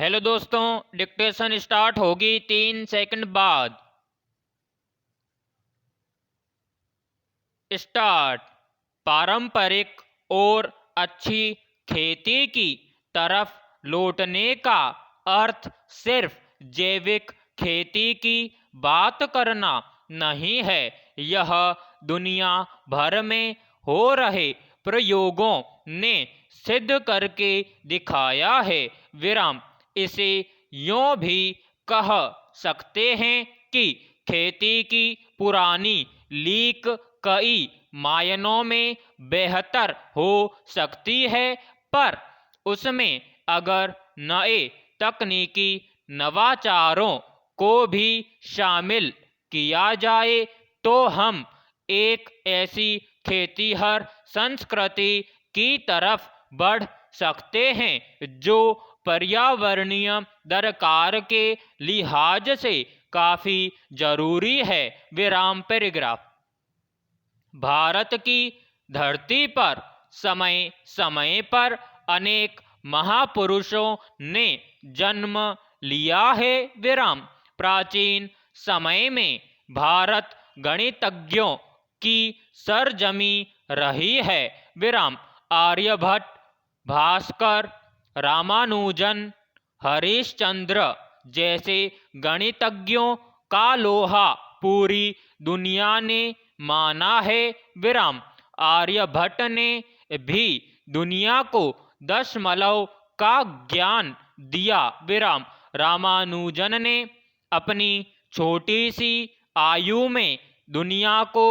Hello दोस्तों, dictation start होगी 3 second बाद। स्टार्ट। पारंपरिक और अच्छी खेती की तरफ लौटने का अर्थ सिर्फ जैविक खेती की बात करना नहीं है। यह दुनिया भर में हो रहे प्रयोगों ने सिद्ध करके दिखाया है। विराम। इसे यूं भी कह सकते हैं कि खेती की पुरानी लीक कई मायनों में बेहतर हो सकती है, पर उसमें अगर नए तकनीकी नवाचारों को भी शामिल किया जाए तो हम एक ऐसी खेतीहर संस्कृति की तरफ बढ़ सकते हैं जो पर्यावरणीय दरकार के लिहाज से काफी जरूरी है। विराम पैराग्राफ। भारत की धरती पर समय समय पर अनेक महापुरुषों ने जन्म लिया है। विराम। प्राचीन समय में भारत गणितज्ञों की सरजमी रही है। विराम। आर्यभट्ट, भास्कर, रामानुजन, हरिश्चंद्र जैसे गणितज्ञों का लोहा पूरी दुनिया ने माना है। विराम। आर्यभट्ट ने भी दुनिया को दशमलव का ज्ञान दिया। विराम। रामानुजन ने अपनी छोटी सी आयु में दुनिया को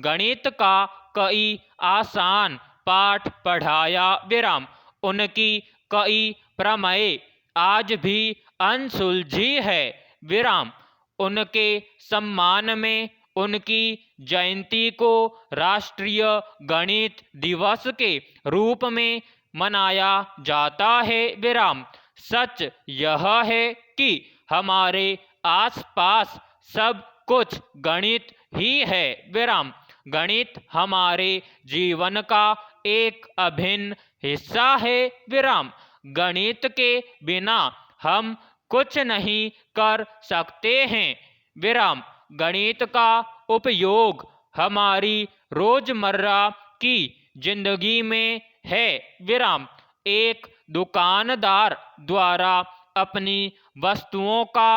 गणित का कई आसान पाठ पढ़ाया। विराम। उनकी कई प्रमेय आज भी अनसुलझी है। विराम। उनके सम्मान में उनकी जयंती को राष्ट्रीय गणित दिवस के रूप में मनाया जाता है। विराम। सच यह है कि हमारे आसपास सब कुछ गणित ही है। विराम। गणित हमारे जीवन का एक अभिन्न हिस्सा है। विराम। गणित के बिना हम कुछ नहीं कर सकते हैं। विराम। गणित का उपयोग हमारी रोजमर्रा की जिंदगी में है। विराम। एक दुकानदार द्वारा अपनी वस्तुओं का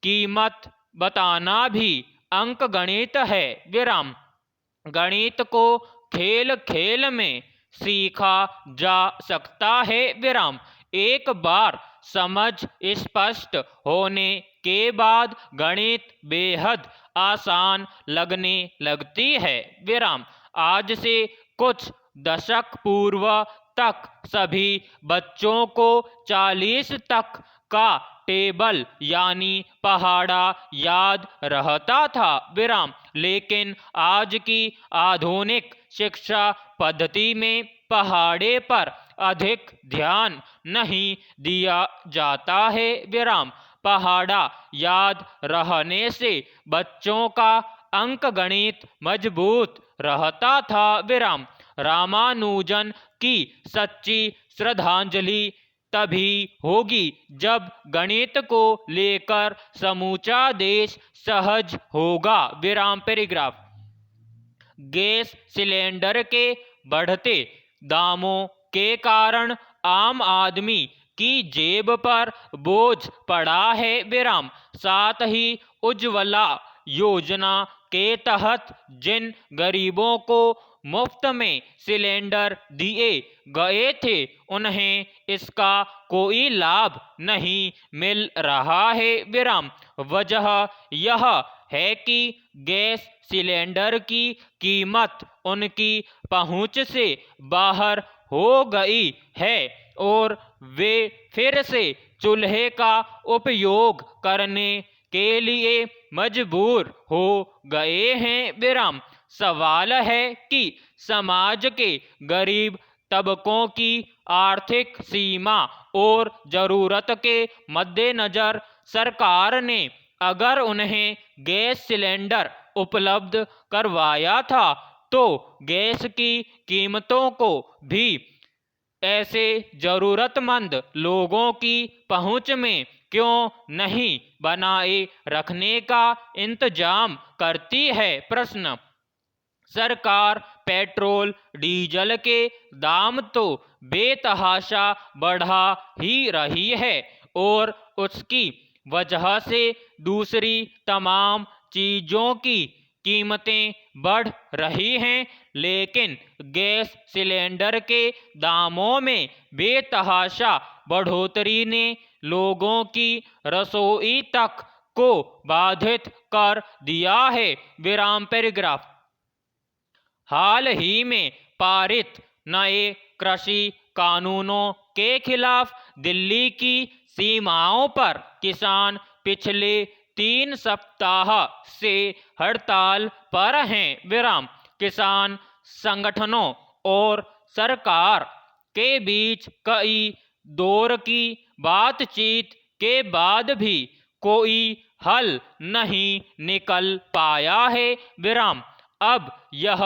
कीमत बताना भी अंक गणित है। विराम। गणित को खेल खेल में सीखा जा सकता है। विराम। एक बार समझ स्पष्ट होने के बाद गणित बेहद आसान लगने लगती है। विराम। आज से कुछ दशक पूर्व तक सभी बच्चों को 40 तक का टेबल यानी पहाड़ा याद रहता था। विराम। लेकिन आज की आधुनिक शिक्षा पद्धति में पहाड़े पर अधिक ध्यान नहीं दिया जाता है। विराम। पहाड़ा याद रहने से बच्चों का अंक गणित मजबूत रहता था। विराम। रामानुजन की सच्ची श्रद्धांजलि तभी होगी जब गणित को लेकर समूचा देश सहज होगा। विराम पैराग्राफ। गैस सिलेंडर के बढ़ते दामों के कारण आम आदमी की जेब पर बोझ पड़ा है। विराम। साथ ही उज्ज्वला योजना के तहत जिन गरीबों को मुफ्त में सिलेंडर दिए गए थे उन्हें इसका कोई लाभ नहीं मिल रहा है। विराम। वजह यह है कि गैस सिलेंडर की कीमत उनकी पहुंच से बाहर हो गई है और वे फिर से चूल्हे का उपयोग करने के लिए मजबूर हो गए हैं। विराम। सवाल है कि समाज के गरीब तबकों की आर्थिक सीमा और जरूरत के मद्देनजर सरकार ने अगर उन्हें गैस सिलेंडर उपलब्ध करवाया था तो गैस की कीमतों को भी ऐसे जरूरतमंद लोगों की पहुंच में क्यों नहीं बनाए रखने का इंतजाम करती है? प्रश्न। सरकार पेट्रोल डीजल के दाम तो बेतहाशा बढ़ा ही रही है और उसकी वजह से दूसरी तमाम चीज़ों की कीमतें बढ़ रही हैं, लेकिन गैस सिलेंडर के दामों में बेतहाशा बढ़ोतरी ने लोगों की रसोई तक को बाधित कर दिया है। विराम पैराग्राफ। हाल ही में पारित नए कृषि कानूनों के खिलाफ दिल्ली की सीमाओं पर किसान पिछले 3 सप्ताह से हड़ताल पर हैं। विराम। किसान संगठनों और सरकार के बीच कई दौर की बातचीत के बाद भी कोई हल नहीं निकल पाया है। विराम। अब यह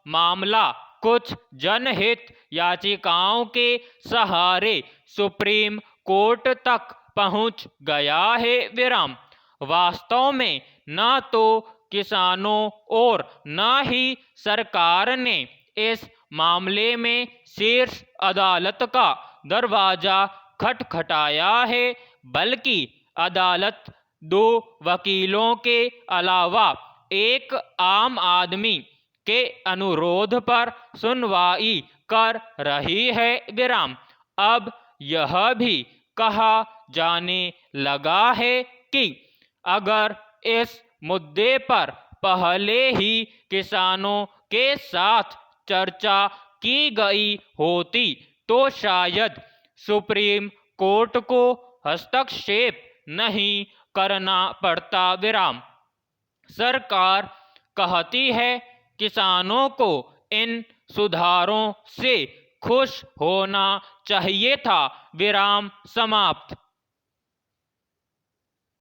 मामला कुछ जनहित याचिकाओं के सहारे सुप्रीम कोर्ट तक पहुंच गया है। विराम। वास्तव में न तो किसानों और न ही सरकार ने इस मामले में शीर्ष अदालत का दरवाजा खटखटाया है, बल्कि अदालत 2 वकीलों के अलावा एक आम आदमी के अनुरोध पर सुनवाई कर रही है। विराम। अब यह भी कहा जाने लगा है कि अगर इस मुद्दे पर पहले ही किसानों के साथ चर्चा की गई होती तो शायद सुप्रीम कोर्ट को हस्तक्षेप नहीं करना पड़ता। विराम। सरकार कहती है किसानों को इन सुधारों से खुश होना चाहिए था। विराम समाप्त।